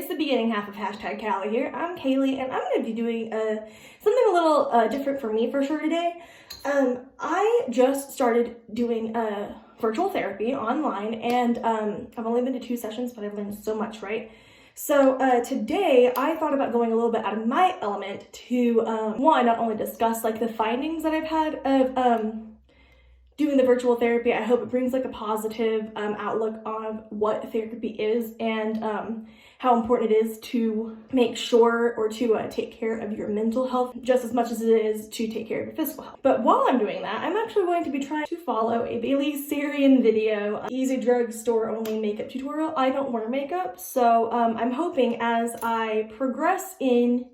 It's the beginning half of hashtag Callie here. I'm Kayley, and I'm going to be doing something a little different for me for sure today. I just started doing virtual therapy online, and I've only been to 2 sessions, but I've learned so much, right? So today I thought about going a little bit out of my element to, one, not only discuss like the findings that I've had of doing the virtual therapy. I hope it brings like a positive outlook on what therapy is and how important it is to make sure or to take care of your mental health just as much as it is to take care of your physical health. But while I'm doing that, I'm actually going to be trying to follow a Bailey Sarian video, easy drugstore only makeup tutorial. I don't wear makeup, so I'm hoping as I progress in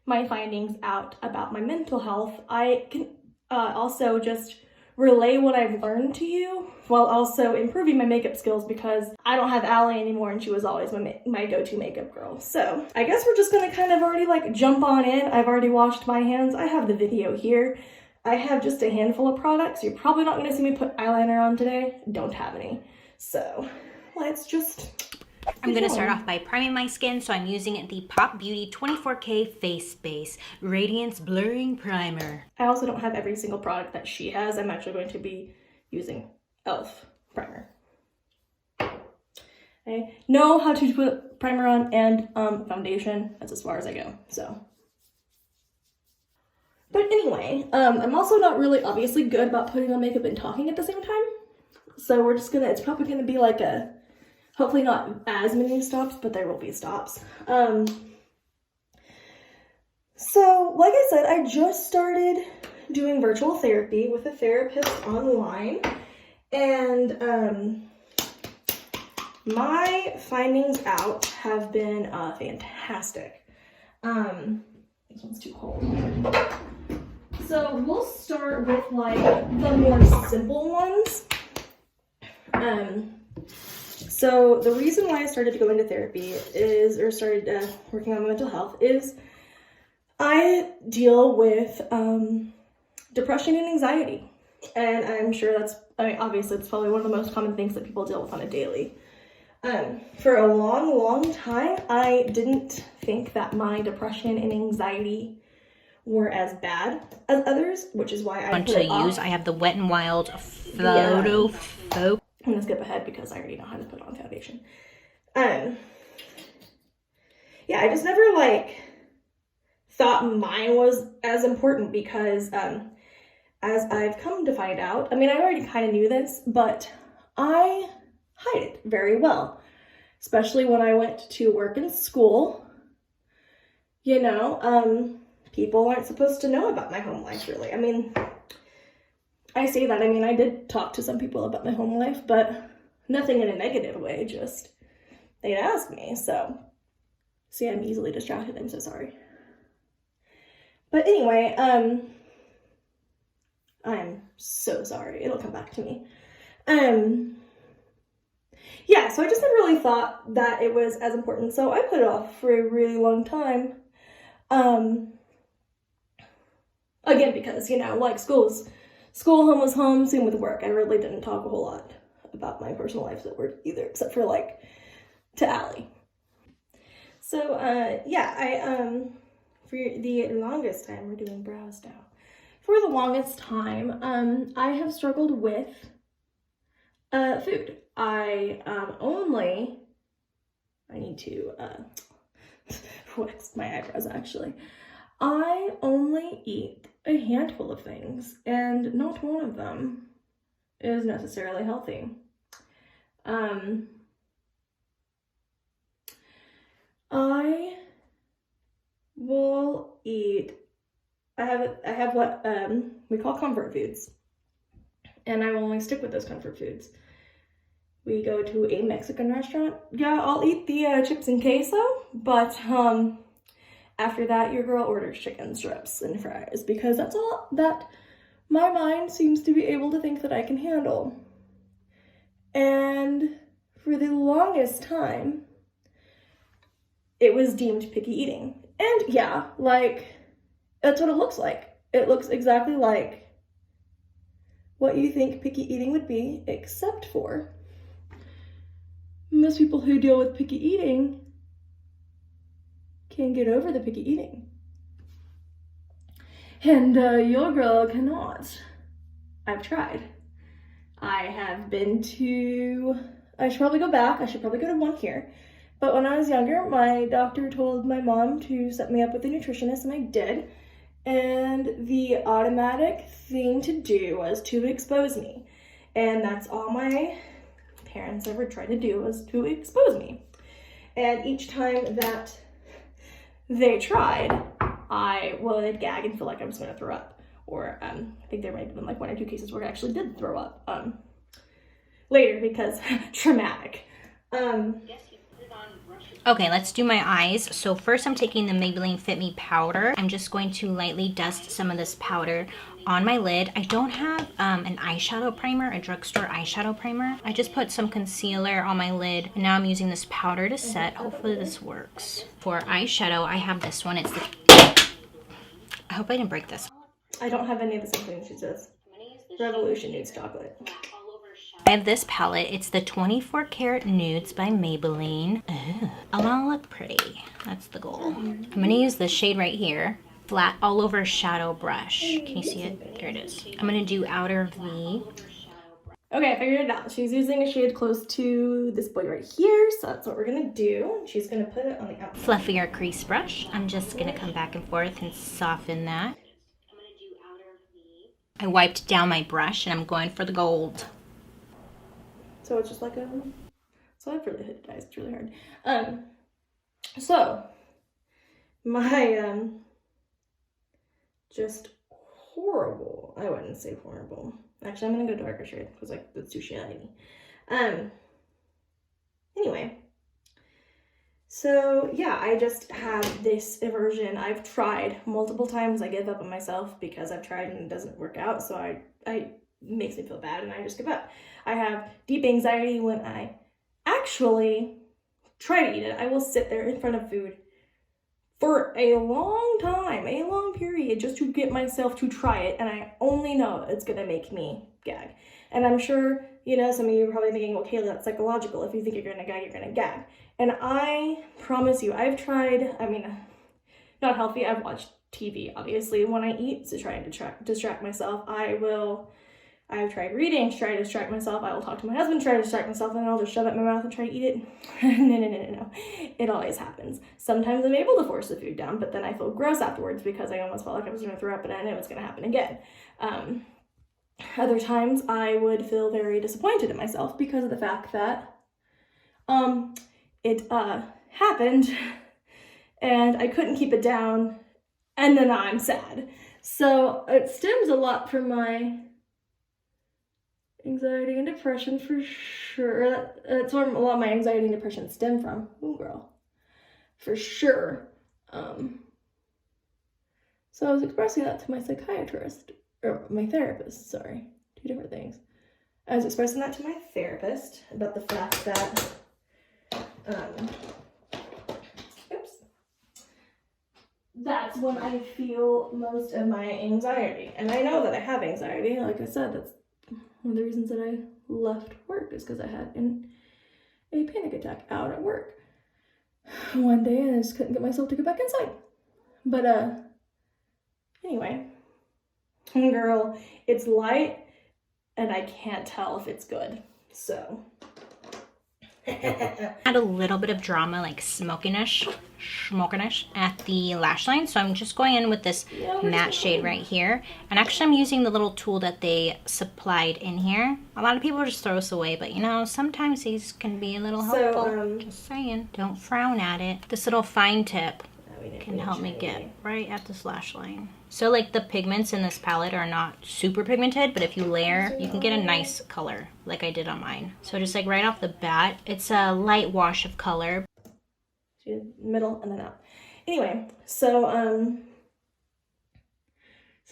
my findings out about my mental health, I can also just relay what I've learned to you while also improving my makeup skills, because I don't have Allie anymore and she was always my go-to makeup girl. So I guess we're just gonna kind of already like jump on in. I've already washed my hands. I have the video here. I have just a handful of products. You're probably not gonna see me put eyeliner on today. Don't have any. So let's just I'm going to start off by priming my skin, so I'm using the Pop Beauty 24K Face Base Radiance Blurring Primer. I also don't have every single product that she has. I'm actually going to be using e.l.f. primer. I know how to put primer on and foundation. That's as far as I go, so. But anyway, I'm also not really obviously good about putting on makeup and talking at the same time. So we're just it's probably gonna be like a, hopefully not as many stops, but there will be stops. So like I said, I just started doing virtual therapy with a therapist online, and my findings out have been fantastic. This one's too cold. So we'll start with like the more simple ones. So the reason why I started to go into therapy started working on my mental health is I deal with depression and anxiety. And I'm sure obviously it's probably one of the most common things that people deal with on a daily. For a long, long time, I didn't think that my depression and anxiety were as bad as others, which is why I have the Wet n Wild Photo Focus. I'm gonna skip ahead because I already know how to put on foundation. Yeah, I just never like thought mine was as important because as I've come to find out, I mean, I already kind of knew this, but I hide it very well, especially when I went to work in school. You know, people aren't supposed to know about my home life, really. I mean, I say that, I mean, I did talk to some people about my home life, but nothing in a negative way, just they'd ask me, so. See, I'm easily distracted, I'm so sorry. But anyway, I'm so sorry, it'll come back to me. Yeah, so I just never really thought that it was as important, so I put it off for a really long time. Again, because, you know, like school, home was home, same with work. I really didn't talk a whole lot about my personal life at work either, except for like to Allie. So yeah, for the longest time, we're doing brows now. For the longest time, I have struggled with food. I need to wax my eyebrows actually. I only eat a handful of things, and not one of them is necessarily healthy. I will eat, I have what we call comfort foods, and I will only stick with those comfort foods. We go to a Mexican restaurant, yeah, I'll eat the chips and queso, but after that, your girl orders chicken strips and fries, because that's all that my mind seems to be able to think that I can handle. And for the longest time, it was deemed picky eating. And yeah, like, that's what it looks like. It looks exactly like what you think picky eating would be, except for most people who deal with picky eating can't get over the picky eating. And your girl cannot. I've tried. I have been to, I should probably go back. I should probably go to one here. But when I was younger, my doctor told my mom to set me up with a nutritionist, and I did. And the automatic thing to do was to expose me. And that's all my parents ever tried to do, was to expose me. And each time that they tried, I would gag and feel like I was going to throw up. Or I think there might have been like 1 or 2 cases where I actually did throw up later because traumatic. Okay, let's do my eyes. So first I'm taking the Maybelline Fit Me powder. I'm just going to lightly dust some of this powder on my lid. I don't have an eyeshadow primer, a drugstore eyeshadow primer. I just put some concealer on my lid, and now I'm using this powder to set. Hopefully this works. For eyeshadow, I have this one. It's the... I hope I didn't break this. I don't have any of the same things she says. Revolution Nudes Chocolate. I have this palette. It's the 24 Karat Nudes by Maybelline. Ooh, I want to look pretty. That's the goal. I'm going to use this shade right here. Flat all over shadow brush. Can you see it? There it is. I'm going to do outer V. Okay, I figured it out. She's using a shade close to this boy right here, so that's what we're going to do. She's going to put it on the outside. Fluffier crease brush. I'm just going to come back and forth and soften that. I wiped down my brush and I'm going for the gold. So it's just like a, so I've really hit it, guys. It's really hard. So my, just horrible, I wouldn't say horrible. Actually, I'm gonna go darker shade because like that's too shiny. Anyway, so yeah, I just have this aversion. I've tried multiple times. I give up on myself because I've tried and it doesn't work out. So I it makes me feel bad and I just give up. I have deep anxiety when I actually try to eat it. I will sit there in front of food for a long time, a long period, just to get myself to try it, and I only know it's gonna make me gag. And I'm sure, you know, some of you are probably thinking, well, Kayley, that's psychological. If you think you're gonna gag, you're gonna gag. And I promise you, I've tried, I mean, not healthy, I've watched TV, obviously, when I eat to try and distract myself. I've tried reading to try to distract myself. I will talk to my husband, try to distract myself, and then I'll just shove it in my mouth and try to eat it. No. It always happens. Sometimes I'm able to force the food down, but then I feel gross afterwards because I almost felt like I was going to throw up and I know it's going to happen again. Other times I would feel very disappointed in myself because of the fact that it happened and I couldn't keep it down, and then I'm sad. So it stems a lot from my anxiety and depression for sure. That's where a lot of my anxiety and depression stem from. Ooh, girl. For sure. So I was expressing that to my psychiatrist, or my therapist, sorry. 2 different things. I was expressing that to my therapist about the fact that, that's when I feel most of my anxiety. And I know that I have anxiety. Like I said, that's one of the reasons that I left work is because I had a panic attack out at work one day and I just couldn't get myself to go back inside. But anyway, girl, it's light and I can't tell if it's good. So Add a little bit of drama, like smokiness at the lash line. So I'm just going in with this matte shade right here. And actually I'm using the little tool that they supplied in here. A lot of people just throw this away, but you know, sometimes these can be a little helpful. Just saying, don't frown at it. This little fine tip can help me get right at this lash line. So like the pigments in this palette are not super pigmented, but if you layer, you can get a nice color like I did on mine. So just like right off the bat, it's a light wash of color. Middle and then up. Anyway, so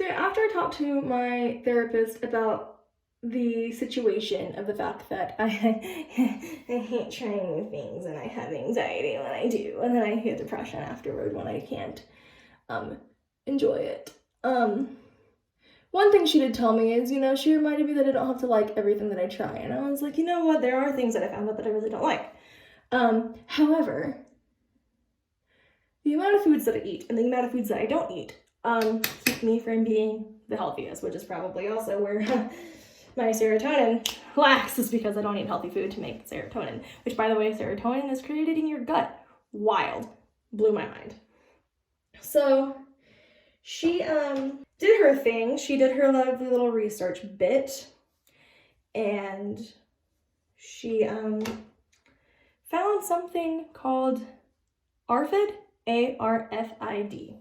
after I talked to my therapist about the situation of the fact that I hate trying new things and I have anxiety when I do, and then I get depression afterward when I can't enjoy it. One thing she did tell me is, you know, she reminded me that I don't have to like everything that I try, and I was like, you know what, there are things that I found out that I really don't like. However, the amount of foods that I eat and the amount of foods that I don't eat keep me from being the healthiest, which is probably also where my serotonin lacks, is because I don't eat healthy food to make serotonin, which, by the way, serotonin is created in your gut. Wild. Blew my mind. So she did her thing. She did her lovely little research bit, and she found something called ARFID, ARFID.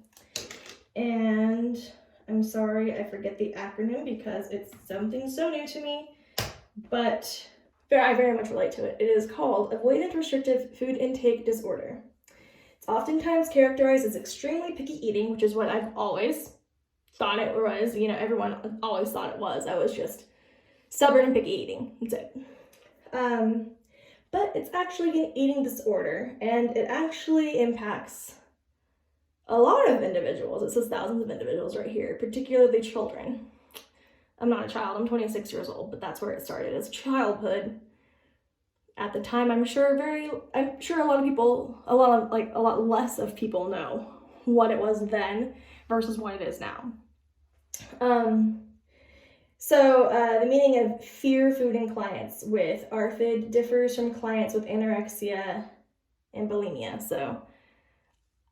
And I'm sorry, I forget the acronym because it's something so new to me, but I very much relate to it. It is called Avoidant Restrictive Food Intake Disorder. It's oftentimes characterized as extremely picky eating, which is what I've always thought it was. You know, everyone always thought it was. I was just stubborn and picky eating. That's it. But it's actually an eating disorder, and it actually impacts a lot of individuals. It says thousands of individuals right here, particularly children. I'm not a child, I'm 26 years old, but that's where it started, as childhood. At the time, I'm sure a lot less of people know what it was then versus what it is now. So the meaning of fear food in clients with ARFID differs from clients with anorexia and bulimia. So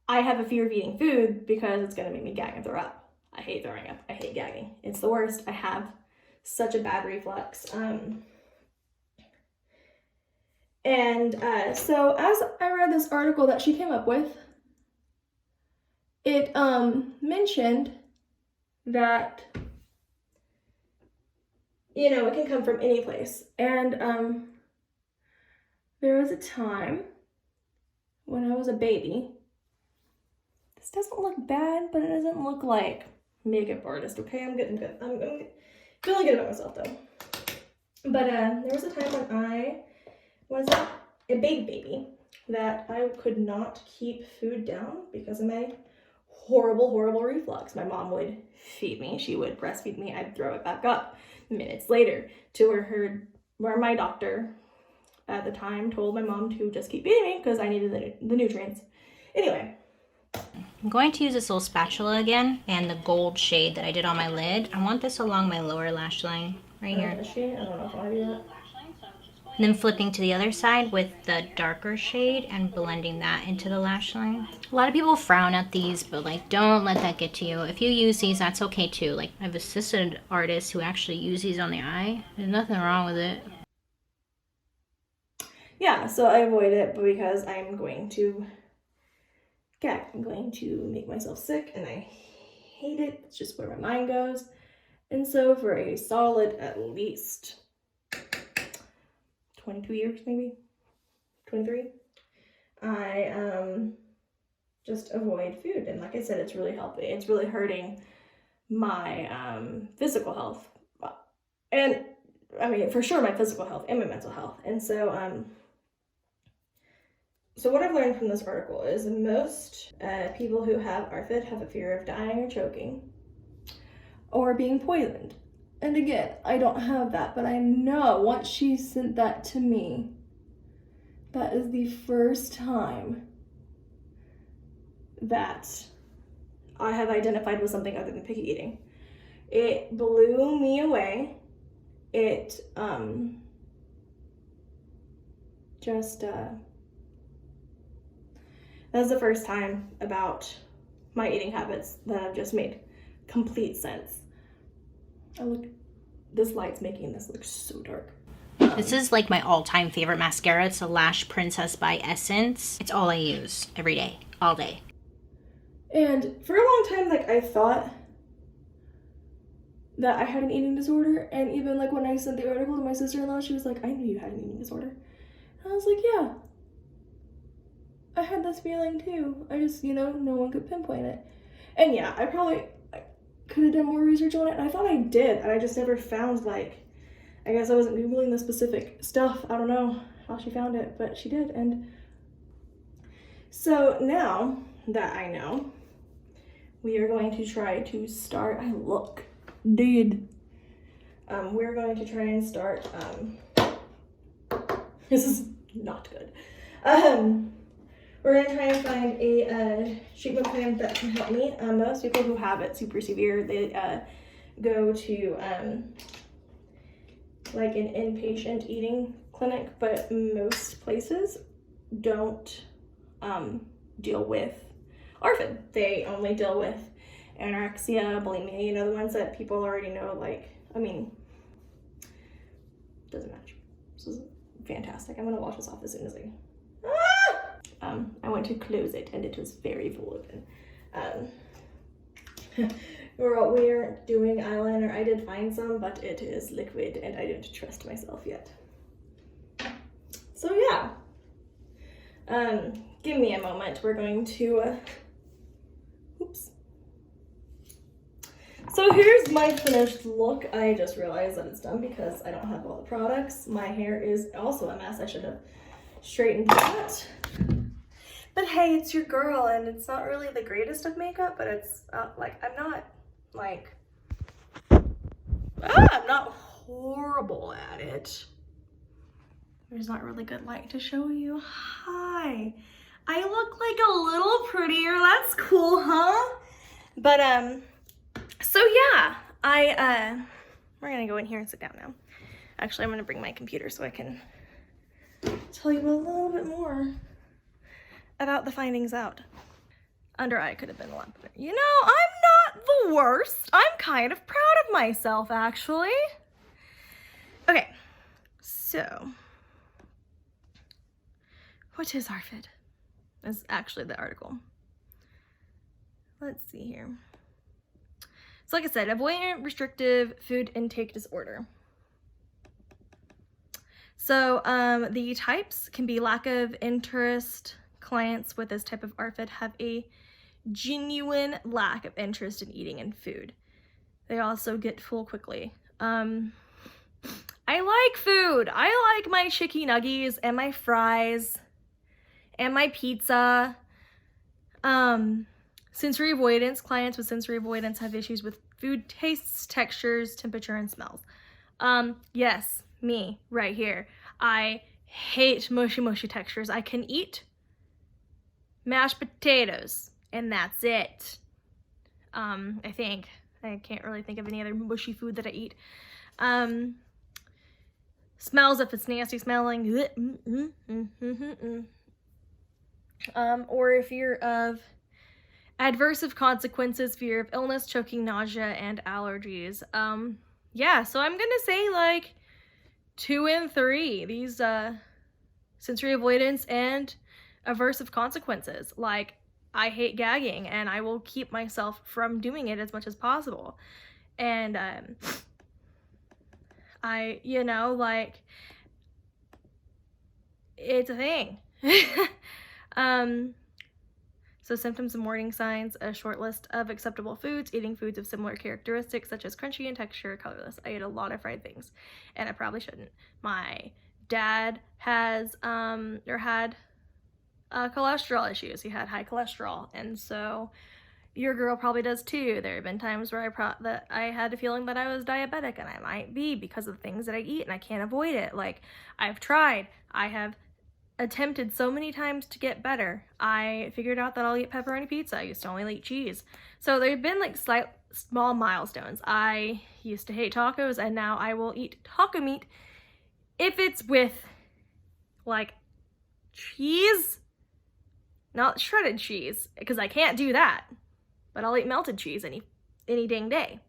I have a fear of eating food because it's going to make me gag and throw up. I hate throwing up. I hate gagging. It's the worst. I have such a bad reflux. So as I read this article that she came up with, it mentioned that, you know, it can come from any place. And there was a time when I was a baby. This doesn't look bad, but it doesn't look like makeup artist, okay? I'm getting good. I'm feeling good about myself, though. But there was a time when I was a baby that I could not keep food down because of my horrible, horrible reflux. My mom would feed me. She would breastfeed me. I'd throw it back up minutes later to where my doctor at the time told my mom to just keep feeding me because I needed the nutrients. Anyway. I'm going to use this little spatula again and the gold shade that I did on my lid. I want this along my lower lash line right here. I don't know if I want to do that. And then flipping to the other side with the darker shade and blending that into the lash line. A lot of people frown at these, but like, don't let that get to you. If you use these, that's okay too. Like, I've assisted artists who actually use these on the eye. There's nothing wrong with it. Yeah, so I avoid it because I'm going to gag. I'm going to make myself sick, and I hate it. It's just where my mind goes. And so for a solid at least 22 years, maybe 23, I just avoid food. And like I said, it's really healthy. It's really hurting my physical health, and I mean, for sure, my physical health and my mental health. And so so what I've learned from this article is most people who have ARFID have a fear of dying or choking or being poisoned. And again, I don't have that, but I know once she sent that to me, that is the first time that I have identified with something other than picky eating. It blew me away. It that was the first time about my eating habits that have just made complete sense. This light's making this look so dark. This is like my all-time favorite mascara. It's a Lash Princess by Essence. It's all I use every day, all day. And for a long time, like, I thought that I had an eating disorder. And even like when I sent the article to my sister-in-law, she was like, I knew you had an eating disorder. And I was like, yeah, I had this feeling too. I just, no one could pinpoint it. And yeah, I could have done more research on it, and I thought I did, and I just never found, like, I guess I wasn't Googling the specific stuff. I don't know how she found it, but she did. And so now that I know, we are going to try to start, we're going to try and start, this is not good. we're gonna try and find a treatment plan that can help me. Most people who have it super severe, they go to like an inpatient eating clinic, but most places don't deal with ARFID. They only deal with anorexia, bulimia, you know, the ones that people already know. Like, I mean, doesn't match. This is fantastic. I'm gonna wash this off as soon as I went to close it and it was very full open. We aren't doing eyeliner. I did find some, but it is liquid and I don't trust myself yet. So yeah, give me a moment. We're going to, oops. So here's my finished look. I just realized that it's done because I don't have all the products. My hair is also a mess. I should have straightened that. But hey, it's your girl, and it's not really the greatest of makeup, but it's like, I'm not like, I'm not horrible at it. There's not really good light to show you. Hi, I look like a little prettier. That's cool, huh? But so yeah, we're gonna go in here and sit down now. Actually, I'm gonna bring my computer so I can tell you a little bit more about the findings out. Under eye could have been a lot better. You know, I'm not the worst. I'm kind of proud of myself, actually. Okay, so what is ARFID? Is actually the article. Let's see here. So like I said, avoidant restrictive food intake disorder. So the types can be lack of interest. Clients with this type of ARFID have a genuine lack of interest in eating and food. They also get full quickly. I like food. I like my chicky nuggies and my fries and my pizza. Sensory avoidance. Clients with sensory avoidance have issues with food tastes, textures, temperature, and smells. Yes, me right here. I hate mushy textures. I can eat mashed potatoes and that's it. I think. I can't really think of any other mushy food that I eat. Smells, if it's nasty smelling. Or if you're of adversive consequences, fear of illness, choking, nausea, and allergies. Yeah, so I'm gonna say like 2 and 3. These sensory avoidance and aversive consequences. Like, I hate gagging and I will keep myself from doing it as much as possible. And I, you know, like, it's a thing. So symptoms and warning signs, a short list of acceptable foods, eating foods of similar characteristics such as crunchy in texture, colorless. I ate a lot of fried things and I probably shouldn't. My dad has or had cholesterol issues. He had high cholesterol, and so your girl probably does too. There have been times where I had a feeling that I was diabetic, and I might be because of the things that I eat and I can't avoid it. Like, I've tried. I have attempted so many times to get better. I figured out that I'll eat pepperoni pizza. I used to only eat cheese. So there have been like small milestones. I used to hate tacos, and now I will eat taco meat if it's with like cheese, not shredded cheese, because I can't do that. But I'll eat melted cheese any dang day.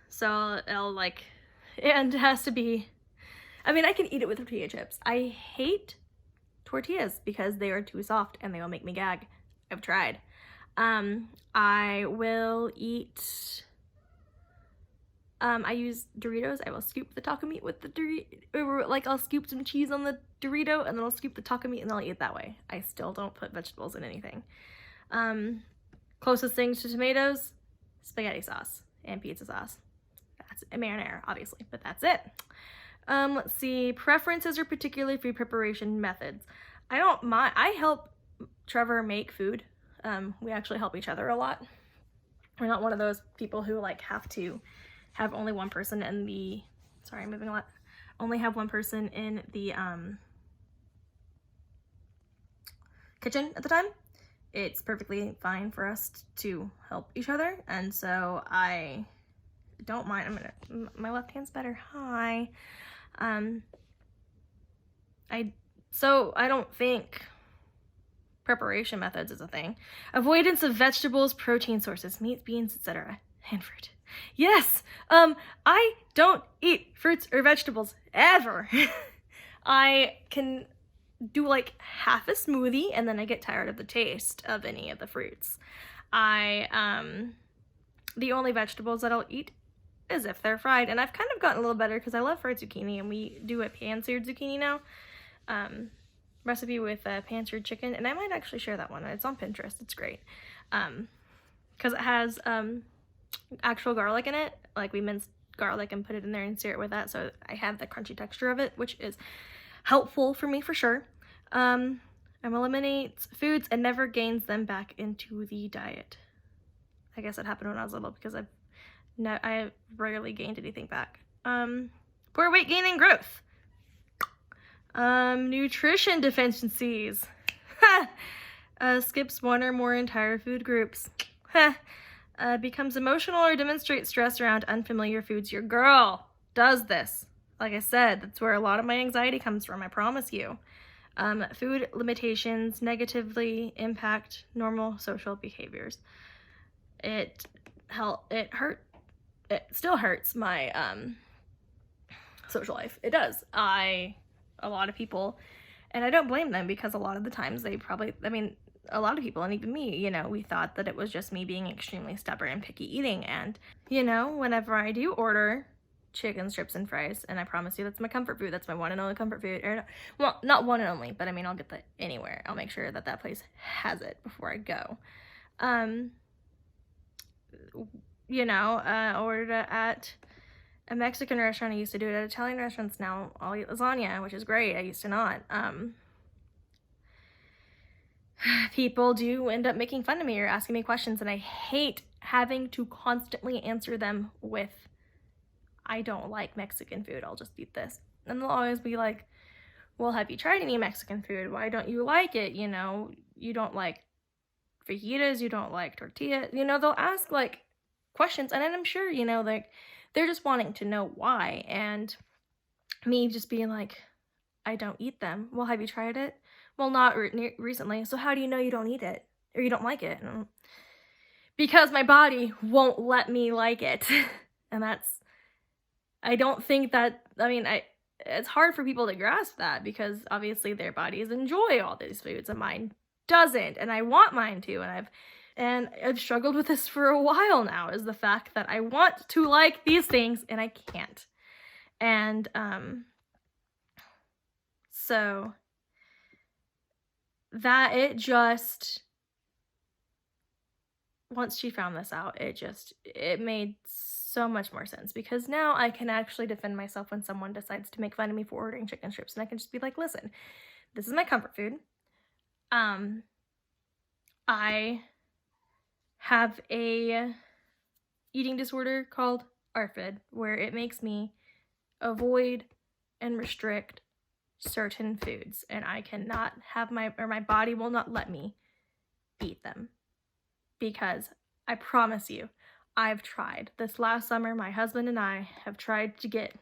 So I'll like, and it has to be, I mean, I can eat it with tortilla chips. I hate tortillas because they are too soft and they will make me gag. I've tried. I will eat, I use Doritos. I will scoop the taco meat with the Dorito, like I'll scoop some cheese on the Dorito and then I'll scoop the taco meat and I'll eat it that way. I still don't put vegetables in anything. Closest things to tomatoes, spaghetti sauce and pizza sauce. That's a marinara, obviously, but that's it. Let's see, preferences or particularly food preparation methods. I don't mind. I help Trevor make food. We actually help each other a lot. We're not one of those people who like have to have only one person in the, sorry, I'm moving a lot. only have one person in the kitchen at the time, it's perfectly fine for us to help each other. And so I don't mind. My left hand's better. Hi. I don't think preparation methods is a thing. Avoidance of vegetables, protein sources, meat, beans, etc. And fruit. Yes. I don't eat fruits or vegetables ever. I can do like half a smoothie and then I get tired of the taste of any of the fruits. The only vegetables that I'll eat is if they're fried, and I've kind of gotten a little better because I love fried zucchini, and we do a pan-seared zucchini now. Recipe with pan-seared chicken, and I might actually share that one. It's on Pinterest. It's great because it has actual garlic in it. Like, we mince garlic and put it in there and sear it with that, so I have the crunchy texture of it, which is helpful for me for sure. Eliminates foods and never gains them back into the diet. I guess it happened when I was little because I rarely gained anything back. Poor weight gain and growth. Nutrition deficiencies. Skips one or more entire food groups. Becomes emotional or demonstrates stress around unfamiliar foods. Your girl does this. Like I said, that's where a lot of my anxiety comes from, I promise you. Food limitations negatively impact normal social behaviors. It still hurts my social life. It does. A lot of people, and I don't blame them, because a lot of the times a lot of people, and even me, we thought that it was just me being extremely stubborn and picky eating. And, whenever I do order chicken strips and fries, and I promise you that's my comfort food, that's my one and only comfort food, or, well, not one and only, but I'll get that anywhere. I'll make sure that that place has it before I go. Ordered it at a Mexican restaurant. I used to do it at Italian restaurants. Now I'll eat lasagna, which is great. I used to not. People do end up making fun of me or asking me questions, and I hate having to constantly answer them with, I don't like Mexican food, I'll just eat this. And they'll always be like, well, have you tried any Mexican food? Why don't you like it? You don't like fajitas, you don't like tortillas. They'll ask like questions, and I'm sure, like, they're just wanting to know why. And me just being like, I don't eat them. Well, have you tried it? Well, not recently. So how do you know you don't eat it or you don't like it? Because my body won't let me like it. And I don't think that, it's hard for people to grasp that, because obviously their bodies enjoy all these foods and mine doesn't, and I want mine to. And I've struggled with this for a while now, is the fact that I want to like these things and I can't. And so that once she found this out, it made so much more sense, because now I can actually defend myself when someone decides to make fun of me for ordering chicken strips, and I can just be like, listen, this is my comfort food. I have a eating disorder called ARFID, where it makes me avoid and restrict certain foods, and I cannot have my body will not let me eat them, because I promise you, I've tried. This last summer, my husband and I have tried to get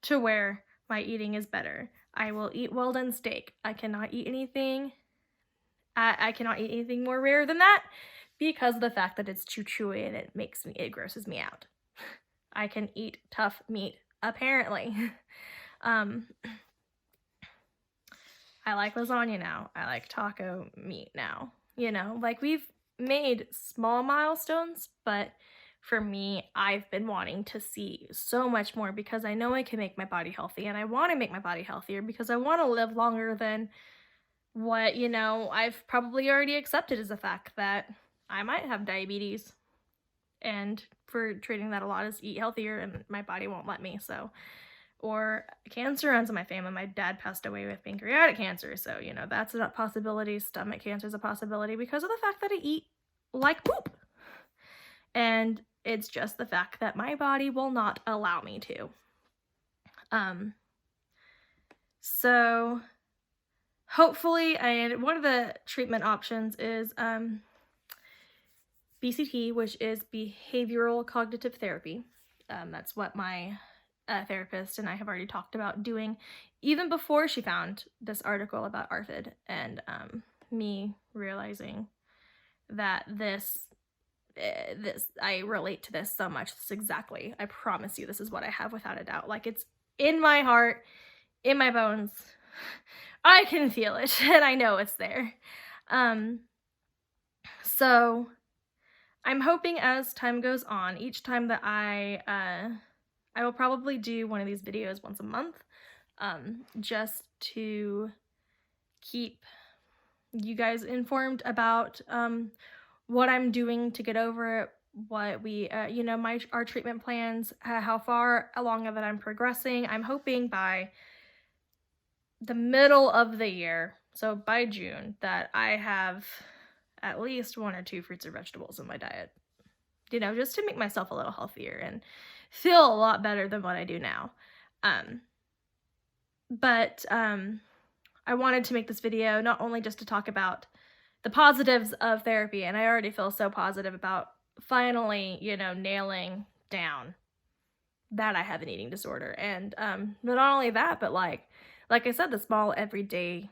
to where my eating is better. I will eat well done steak. I cannot eat anything. I cannot eat anything more rare than that, because of the fact that it's too chewy and it grosses me out. I can eat tough meat, apparently. I like lasagna now. I like taco meat now. Like, we've made small milestones, but for me, I've been wanting to see so much more, because I know I can make my body healthy, and I want to make my body healthier because I want to live longer than what, I've probably already accepted as a fact that I might have diabetes, and for treating that a lot is eat healthier, and my body won't let me. So, or cancer runs in my family. My dad passed away with pancreatic cancer, so that's a possibility. Stomach cancer is a possibility because of the fact that I eat like poop, and it's just the fact that my body will not allow me to. So hopefully, and one of the treatment options is BCT, which is behavioral cognitive therapy. That's what my therapist and I have already talked about doing even before she found this article about ARFID, and me realizing that this I relate to this so much. This is exactly, I promise you, this is what I have without a doubt. Like, it's in my heart, in my bones. I can feel it, and I know it's there. So I'm hoping as time goes on, each time that I will probably do one of these videos once a month, just to keep you guys informed about what I'm doing to get over it, what we, you know, our treatment plans, how far along that I'm progressing. I'm hoping by the middle of the year, so by June, that I have at least 1 or 2 fruits or vegetables in my diet, you know, just to make myself a little healthier and feel a lot better than what I do now. But I wanted to make this video not only just to talk about the positives of therapy, and I already feel so positive about finally, you know, nailing down that I have an eating disorder. And not only that, but like I said, the small everyday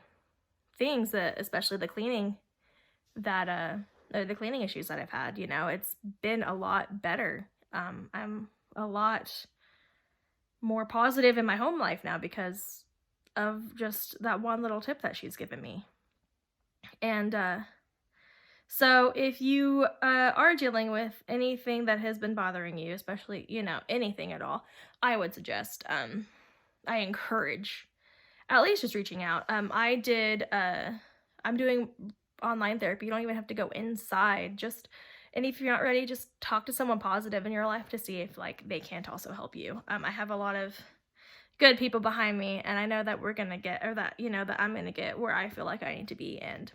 things, that especially the cleaning, that the cleaning issues that I've had, you know, it's been a lot better. I'm a lot more positive in my home life now because of just that one little tip that she's given me. And so if you are dealing with anything that has been bothering you, especially, you know, anything at all, I would suggest, I encourage at least just reaching out. I'm doing online therapy. You don't even have to go inside. And if you're not ready, just talk to someone positive in your life to see if, like, they can't also help you. I have a lot of good people behind me, and I know that we're gonna get, or that, you know, that I'm gonna get where I feel like I need to be. And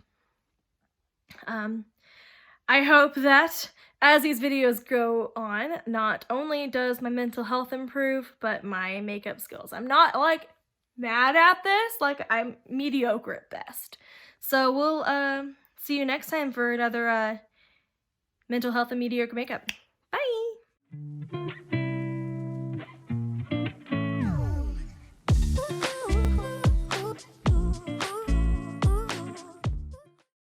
I hope that as these videos go on, not only does my mental health improve, but my makeup skills. I'm not, like, mad at this. Like, I'm mediocre at best. So we'll see you next time for another mental health and mediocre makeup. Bye!